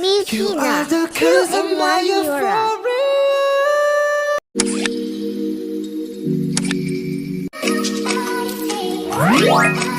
Mukena Rayon.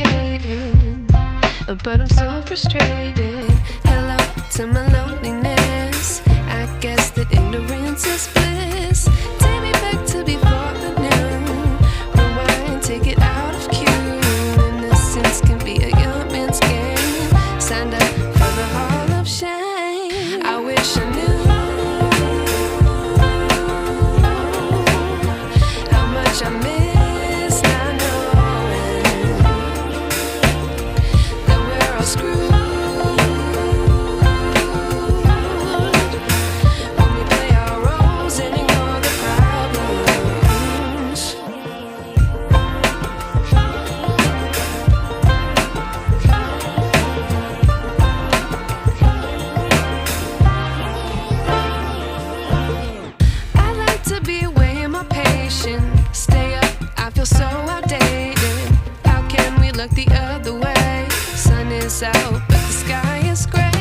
complicated, but I'm so frustrated. Hello to my loneliness. I guess that ignorance is bliss. Take me back to before the new. Rewind, take it out of cue. Innocence can be a young man's game. Signed up for the hall of shame. I wish I knew how much I miss not knowing that we're all screwed when we play our roles and ignore the problems. I like to be away in my patience. Stay up, I feel so outdated. How can we look the other way? Sun is out, but the sky is gray.